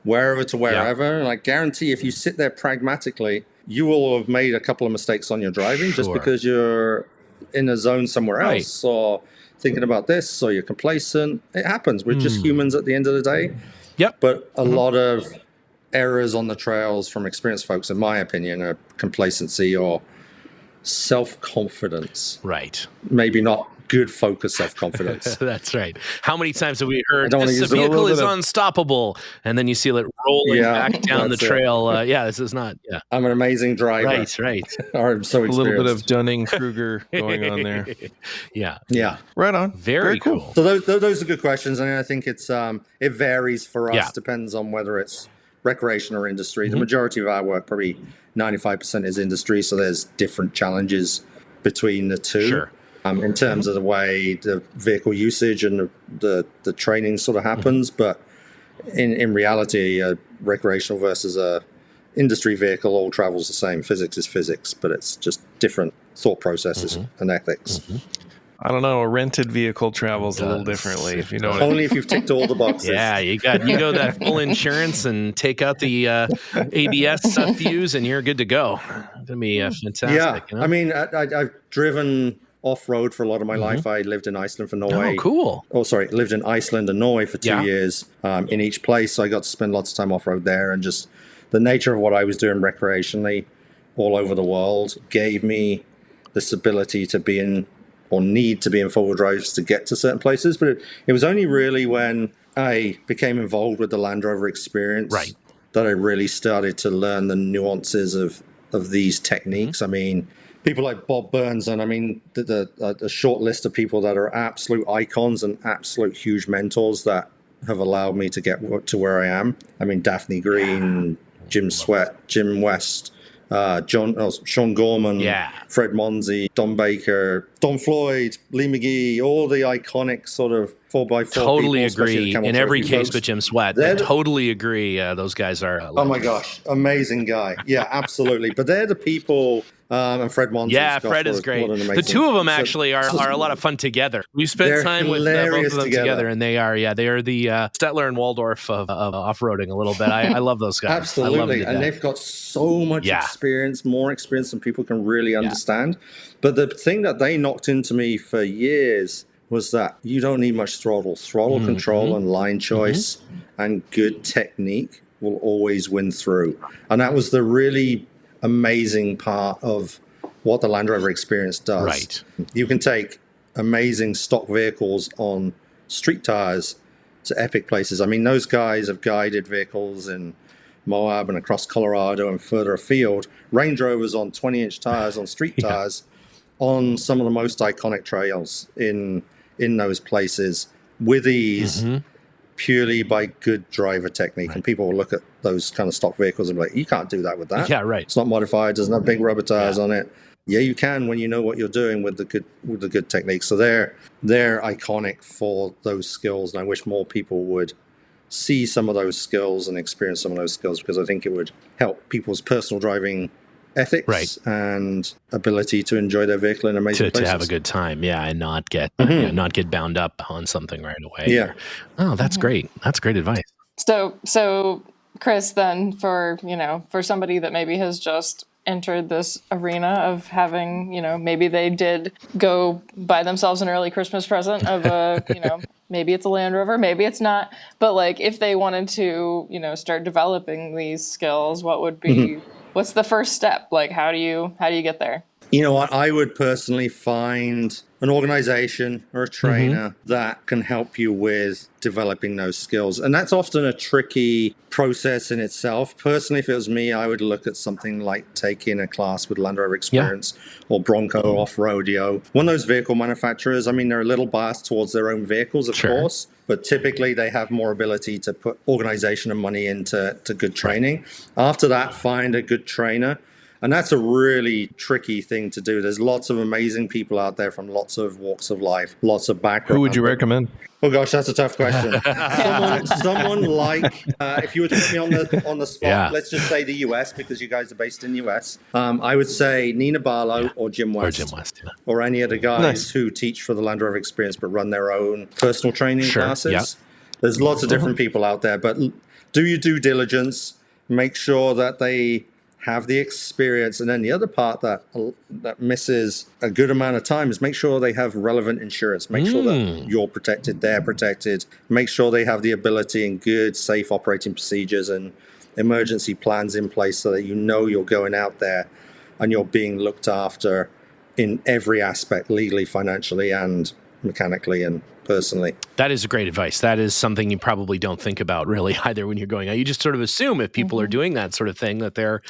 wherever to wherever. And I guarantee if you sit there pragmatically, you will have made a couple of mistakes on your driving just because you're in a zone somewhere else or thinking about this or you're complacent. It happens. We're just humans at the end of the day. Yep. But a lot of errors on the trails from experienced folks, in my opinion, are complacency or self-confidence. Right. Maybe not good focused self-confidence. That's right. How many times have we heard this vehicle is unstoppable, and then you see it rolling back down the trail? This is not. Yeah, I'm an amazing driver. Right. I'm so experienced. A little bit of Dunning-Kruger going on there. Yeah. Right on. Very cool. So those are good questions, and I think it's it varies for us. Depends on whether it's recreation or industry. The majority of our work, probably 95%, is industry. So there's different challenges between the two. Sure. In terms of the way the vehicle usage and the training sort of happens. But in reality, a recreational versus a industry vehicle all travels the same. Physics is physics, but it's just different thought processes and ethics. I don't know. A rented vehicle travels a little differently, if you know what I mean. Only if you've ticked all the boxes. Yeah, you go that full insurance and take out the ABS fuse, and you're good to go. It's gonna be fantastic. Yeah, you know? I mean, I've driven off-road for a lot of my life. I lived in Iceland for Norway. Oh, cool. Lived in Iceland and Norway for 2 years in each place. So I got to spend lots of time off-road there, and just the nature of what I was doing recreationally all over the world gave me this ability to be in or need to be in four-wheel drives to get to certain places. But it was only really when I became involved with the Land Rover experience that I really started to learn the nuances of these techniques. I mean, people like Bob Burns, and I mean, the short list of people that are absolute icons and absolute huge mentors that have allowed me to get to where I am. I mean, Daphne Green, Jim Sweat, Jim West, Sean Gorman, Fred Monzi, Don Baker, Don Floyd, Lee McGee, all the iconic sort of 4x4 totally people, agree in every case but Jim Sweat. I totally agree. Those guys are oh my gosh, amazing guy. Yeah, absolutely. But they're the people And Fred Mons. Yeah, Gosh, Fred is what great. an amazing, The two of them actually are a lot of fun together. We spent time with both of them together, and they are the Stettler and Waldorf of off-roading a little bit. I love those guys. Absolutely. And they've got so much experience, more experience than people can really understand. But the thing that they knocked into me for years was that you don't need much throttle control and line choice and good technique will always win through. And that was the really amazing part of what the Land Rover experience does. Right. You can take amazing stock vehicles on street tires to epic places. I mean, those guys have guided vehicles in Moab and across Colorado and further afield. Range Rovers on 20-inch tires on street tires on some of the most iconic trails in those places with ease, purely by good driver technique. And people will look at those kind of stock vehicles and be like, you can't do that with that. Yeah, right. It's not modified. Doesn't have big rubber tires on it. Yeah, you can when you know what you're doing with the good technique. So they're iconic for those skills. And I wish more people would see some of those skills and experience some of those skills, because I think it would help people's personal driving ethics and ability to enjoy their vehicle in amazing places. To have a good time, and not get not get bound up on something right away. Yeah. Oh, that's great. That's great advice. So Chris, then for somebody that maybe has just entered this arena of having, maybe they did go buy themselves an early Christmas present of a, maybe it's a Land Rover, maybe it's not, but like if they wanted to, start developing these skills, what would be what's the first step? Like, how do you get there? You know what? I would personally find an organization or a trainer that can help you with developing those skills. And that's often a tricky process in itself. Personally, if it was me, I would look at something like taking a class with Land Rover Experience or Bronco Off-Rodeo. One of those vehicle manufacturers, I mean, they're a little biased towards their own vehicles, of course, but typically they have more ability to put organization and money into good training. After that, find a good trainer. And that's a really tricky thing to do. There's lots of amazing people out there from lots of walks of life, lots of background. Who would you recommend? Oh gosh, that's a tough question. someone like, if you were to put me on the spot, let's just say the US, because you guys are based in the US. I would say Nina Barlow or Jim West. Or any of the guys who teach for the Land Rover Experience but run their own personal training classes. There's lots of different people out there, but do your due diligence. Make sure that they have the experience. And then the other part that misses a good amount of time is make sure they have relevant insurance. Make sure that you're protected, they're protected. Make sure they have the ability and good, safe operating procedures and emergency plans in place so that you're going out there and you're being looked after in every aspect, legally, financially, and mechanically and personally. That is great advice. That is something you probably don't think about really either when you're going out. You just sort of assume if people are doing that sort of thing that they're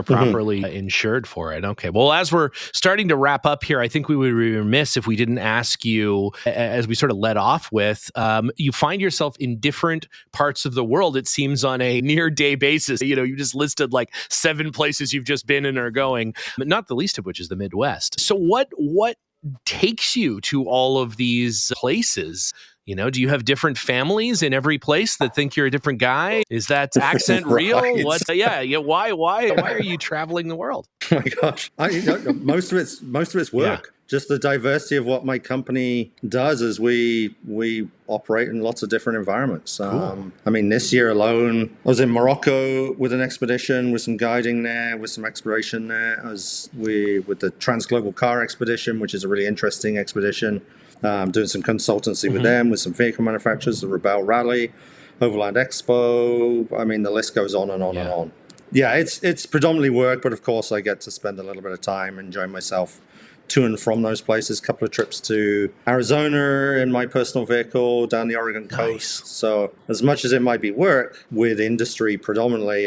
properly insured for it. Okay. Well, as we're starting to wrap up here, I think we would be remiss if we didn't ask you, as we sort of led off with, you find yourself in different parts of the world, it seems, on a near day basis. You just listed like 7 places you've just been and are going, but not the least of which is the Midwest. So what takes you to all of these places? Do you have different families in every place that think you're a different guy? Is that accent real? What's why are you traveling the world? Oh my gosh. Most of it's work. Just the diversity of what my company does is we operate in lots of different environments. Cool. I mean, this year alone, I was in Morocco with an expedition, with some guiding there, with some exploration there. I was with the Trans-Global Car Expedition, which is a really interesting expedition. Doing some consultancy with them, with some vehicle manufacturers, the Rebelle Rally, Overland Expo. I mean, the list goes on and on and on. Yeah, it's predominantly work, but of course I get to spend a little bit of time enjoying myself to and from those places. A couple of trips to Arizona in my personal vehicle, down the Oregon coast. So as much as it might be work, with industry predominantly,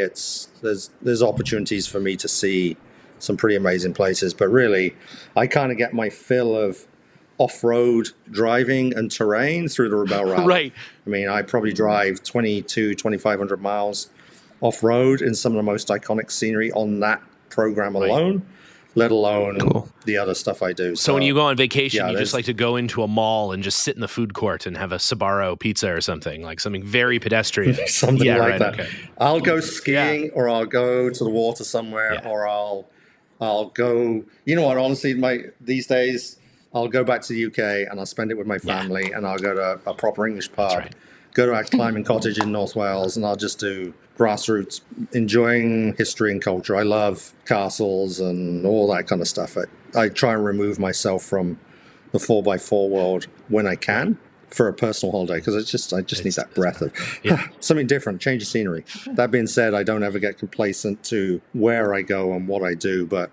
there's opportunities for me to see some pretty amazing places. But really, I kind of get my fill of off-road driving and terrain through the Rebelle Rally. Right. I mean, I probably drive 2,500 miles off-road in some of the most iconic scenery on that program alone, let alone the other stuff I do. So when you go on vacation, you just like to go into a mall and just sit in the food court and have a Sbarro pizza or something, like something very pedestrian. Something like that. Okay. I'll go skiing or I'll go to the water somewhere or I'll I'll go, you know what, honestly, these days, I'll go back to the UK and I'll spend it with my family, and I'll go to a proper English pub, go to a climbing cottage in North Wales, and I'll just do grassroots, enjoying history and culture. I love castles and all that kind of stuff. I try and remove myself from the 4x4 world when I can for a personal holiday, because I just need that breath of something different, change of scenery. That being said, I don't ever get complacent to where I go and what I do, but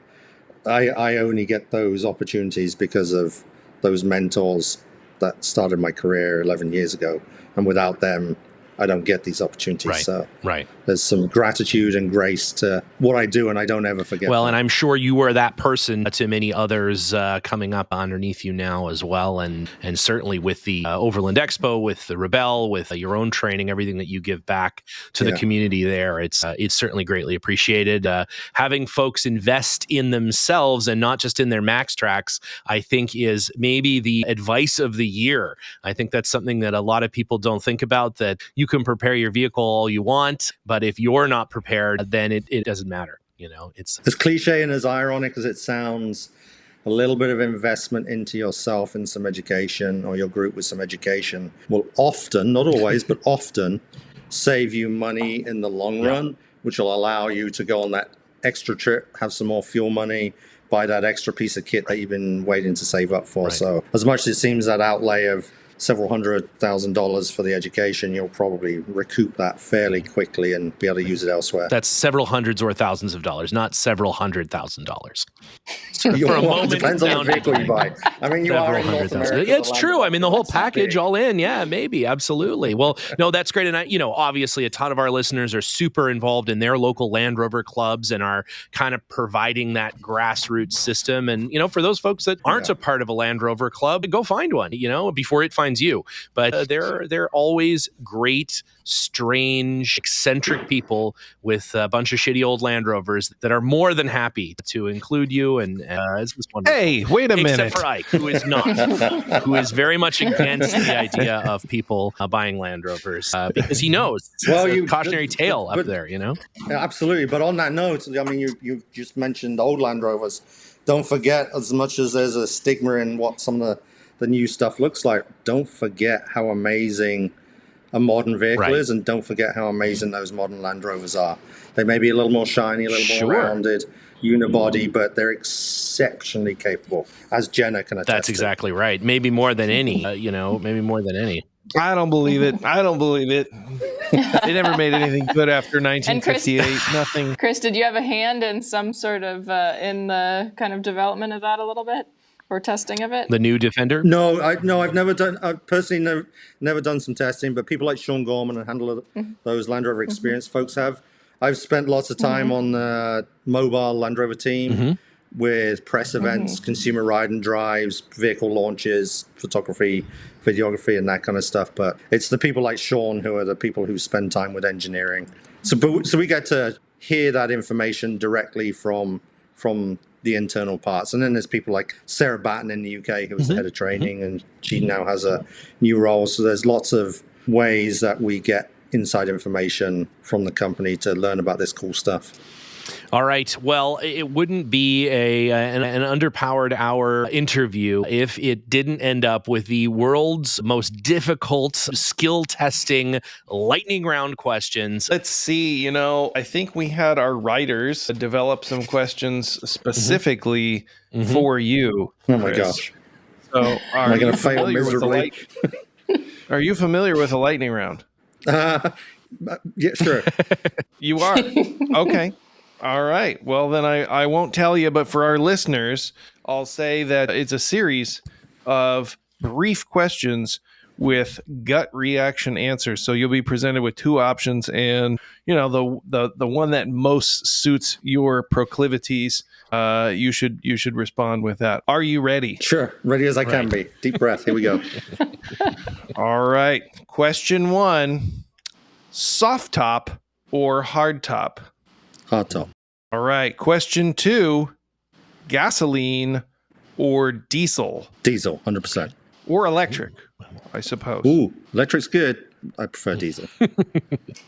I only get those opportunities because of those mentors that started my career 11 years ago, and without them, I don't get these opportunities. So there's some gratitude and grace to what I do, and I don't ever forget. Well, and I'm sure you were that person to many others coming up underneath you now as well, and certainly with the Overland Expo, with the Rebelle, with your own training, everything that you give back to the community there, it's certainly greatly appreciated. Having folks invest in themselves and not just in their max tracks, I think is maybe the advice of the year. I think that's something that a lot of people don't think about, that you can prepare your vehicle all you want, but if you're not prepared, then it doesn't matter. You know, it's as cliche and as ironic as it sounds, a little bit of investment into yourself and some education, or your group with some education, will often, not always, but often save you money in the long run, which will allow you to go on that extra trip, have some more fuel money, buy that extra piece of kit that you've been waiting to save up for. So as much as it seems that outlay of several $100,000 for the education, you'll probably recoup that fairly quickly and be able to use it elsewhere. That's several hundreds or thousands of dollars, not several $100,000. For a moment, depends on the vehicle you buy. I mean, you are in North America. Yeah, it's true. I mean, the whole package all in. Yeah, maybe. Absolutely. Well, no, that's great. And obviously a ton of our listeners are super involved in their local Land Rover clubs and are kind of providing that grassroots system. And, for those folks that aren't a part of a Land Rover club, go find one, before it finds you. But they're always great, strange, eccentric people with a bunch of shitty old Land Rovers that are more than happy to include you. And it's just wonderful. Hey, wait a minute. Except for Ike, who is not, who is very much against the idea of people buying Land Rovers because he knows it's a cautionary tale up there, Yeah, absolutely. But on that note, I mean, you just mentioned old Land Rovers. Don't forget, as much as there's a stigma in what some of the new stuff looks like, don't forget how amazing a modern vehicle is, and don't forget how amazing those modern Land Rovers are. They may be a little more shiny, a little more rounded, unibody, but they're exceptionally capable, as Jenna can attest That's exactly right. Maybe more than any, maybe more than any. I don't believe it. They never made anything good after 1958. Nothing. Chris, did you have a hand in some sort of in the kind of development of that a little bit? Or testing of it? The new Defender? No, I've never done. I've personally never done some testing, but people like Sean Gorman and handle those Land Rover experience folks have. I've spent lots of time on the mobile Land Rover team with press events, consumer ride and drives, vehicle launches, photography, videography, and that kind of stuff. But it's the people like Sean who are the people who spend time with engineering. So we get to hear that information directly from the internal parts. And then there's people like Sarah Batten in the UK, who was the head of training, and she now has a new role. So there's lots of ways that we get inside information from the company to learn about this cool stuff. All right. Well, it wouldn't be an Underpowered Hour interview if it didn't end up with the world's most difficult skill testing lightning round questions. Let's see. I think we had our writers develop some questions specifically for you. Oh my gosh. So am I going to fail miserably? Are you familiar with a lightning round? Yeah, sure. You are? Okay. All right. Well, then I won't tell you, but for our listeners, I'll say that it's a series of brief questions with gut reaction answers. So you'll be presented with two options, and the one that most suits your proclivities, you should respond with that. Are you ready? Sure, ready as I can be. Deep breath. Here we go. All right. Question 1: soft top or hard top? Hard top. All right. Question 2: gasoline or diesel? Diesel, 100%. Or electric, I suppose. Ooh, electric's good. I prefer diesel.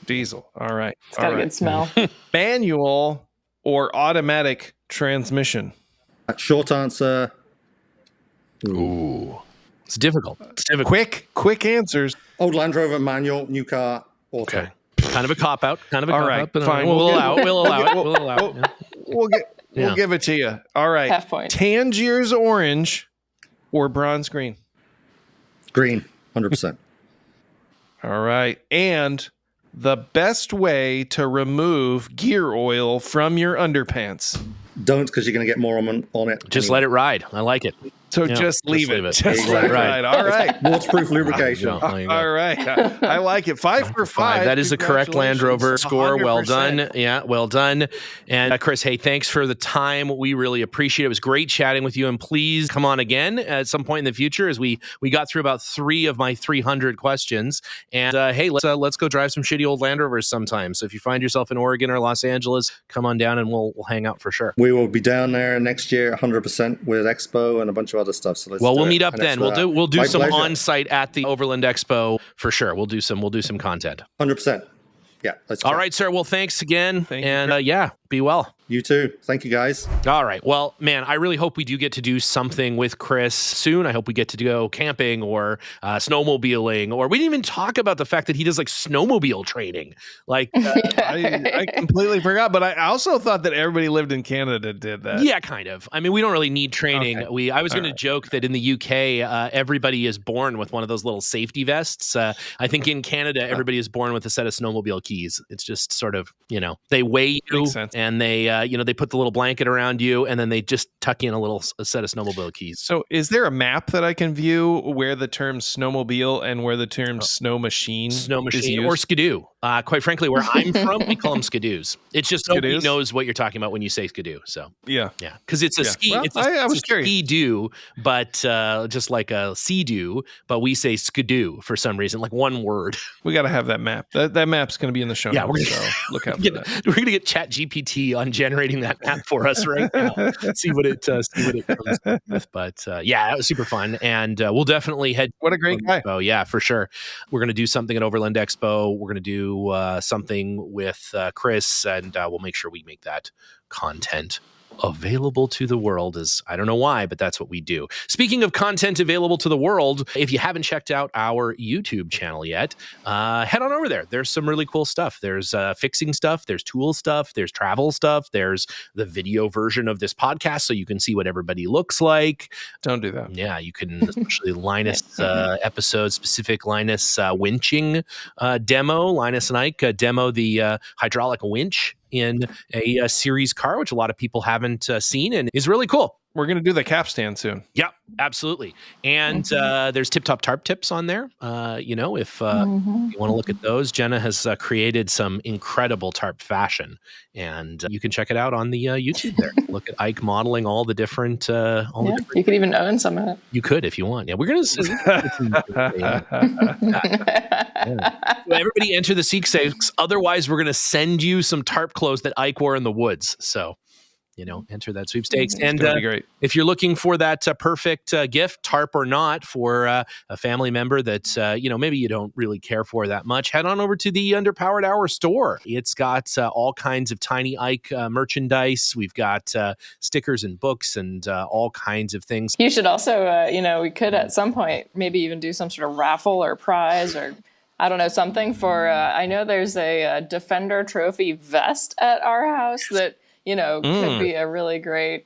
Diesel. All right. It's got a good smell. Manual or automatic transmission? Short answer. Ooh. It's difficult. It's difficult. Quick answers. Old Land Rover, manual, new car, auto. Okay. Kind of a cop-out. Kind of a All cop-out. right, But fine. We'll allow it. We'll allow it. Yeah. We'll give it to you. All right. Half point. Tangiers orange or bronze green? Green, 100%. All right. And the best way to remove gear oil from your underpants? Don't, because you're going to get more on it. Just let it ride. I like it. So Yeah, just leave it. Just Exactly. let it ride. All right. Waterproof lubrication. There you go. All right. I like it. 5 for 5. That is the correct Land Rover score. Well 100%. done. Yeah, well done. And Chris, hey, thanks for the time. We really appreciate it. It was great chatting with you. And please come on again at some point in the future, as we got through about 3 of my 300 questions. And hey, let's go drive some shitty old Land Rovers sometime. So if you find yourself in Oregon or Los Angeles, come on down and we'll hang out for sure. We will be down there next year, 100% with Expo and a bunch of other stuff. So we'll meet up then. We'll do some pleasure. on-site at the Overland Expo for sure. We'll do some content. 100%. Yeah. All right, sir. Well, thanks again. Thank you. And yeah, be well. You too. Thank you, guys. All right. Well, man, I really hope we do get to do something with Chris soon. I hope we get to go camping or snowmobiling, or we didn't even talk about the fact that he does like snowmobile training. Like, I completely forgot, but I also thought that everybody lived in Canada did that. yeah, kind of. I mean, we don't really need training. Okay. I was going to joke that in the UK, everybody is born with one of those little safety vests. I think in Canada, everybody is born with a set of snowmobile keys. It's just sort of, they weigh you Makes sense. and they put the little blanket around you and then they just tuck in a set of snowmobile keys. So is there a map that I can view where the term snowmobile and where the term snow machine is used? Or skidoo. Quite frankly, where I'm from, we call them skidoos. It's just nobody Skidoos? knows what you're talking about when you say skidoo. So Yeah. because it's a ski. Well, It's I was a curious. ski-doo, but just like a sea-doo, but we say skidoo for some reason, like one word. We got to have that map. That map's going to be in the show Yeah, notes, so look out for that. We're gonna get ChatGPT on generating that map for us right now. see what it comes up with. But yeah, that was super fun, and we'll definitely head. What a great guy. Oh yeah, for sure. We're gonna do something at Overland Expo. We're gonna do something with Chris, and we'll make sure we make that content available to the world. As I don't know why, but that's what we do. Speaking of content available to the world, if you haven't checked out our YouTube channel yet, head on over there. There's some really cool stuff. There's fixing stuff, there's tool stuff, there's travel stuff, there's the video version of this podcast so you can see what everybody looks like. Don't do that. Yeah, you can especially Linus episode specific Linus winching demo. Linus and Ike demo the hydraulic winch in a series car, which a lot of people haven't seen and is really cool. We're going to do the capstan soon. Yeah, absolutely. And there's Tip Top Tarp tips on there. If you want to look at those, Jenna has created some incredible tarp fashion, and you can check it out on the YouTube there. Look at Ike modeling all the different. You could even own some of it. You could if you want. Yeah, we're gonna. So everybody enter the sweepstakes. Otherwise, we're gonna send you some tarp clothes that Ike wore in the woods. So. Enter that sweepstakes. And It's gonna be great. if you're looking for that perfect gift, tarp or not, for a family member that, maybe you don't really care for that much, head on over to the Underpowered Hour store. It's got all kinds of Tiny Ike merchandise. We've got stickers and books and all kinds of things. You should also, we could at some point maybe even do some sort of raffle or prize or I don't know, something for, I know there's a Defender trophy vest at our house that, could be a really great,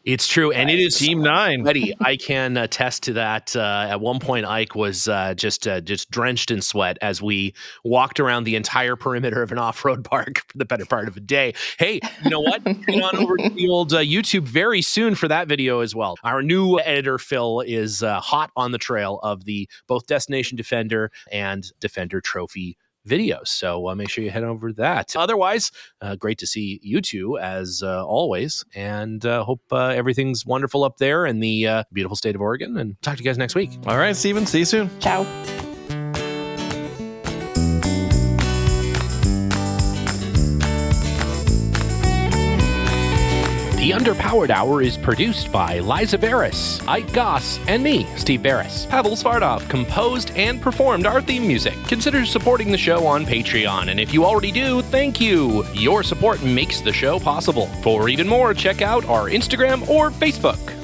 It's true, and it is Team 9. Buddy, I can attest to that. At one point, Ike was just drenched in sweat as we walked around the entire perimeter of an off-road park for the better part of a day. Hey, you know what? Get on over to the old YouTube very soon for that video as well. Our new editor, Phil, is hot on the trail of the both Destination Defender and Defender Trophy videos. So make sure you head over to that. Otherwise, great to see you two as always, and hope everything's wonderful up there in the beautiful state of Oregon, and talk to you guys next week. All right, Steven. See you soon. ciao. The The Underpowered Hour is produced by Liza Veris, Ike Goss, and me, Steve Veris. Pavel Svardov composed and performed our theme music. Consider supporting the show on Patreon, and if you already do, thank you. Your support makes the show possible. For even more, check out our Instagram or Facebook.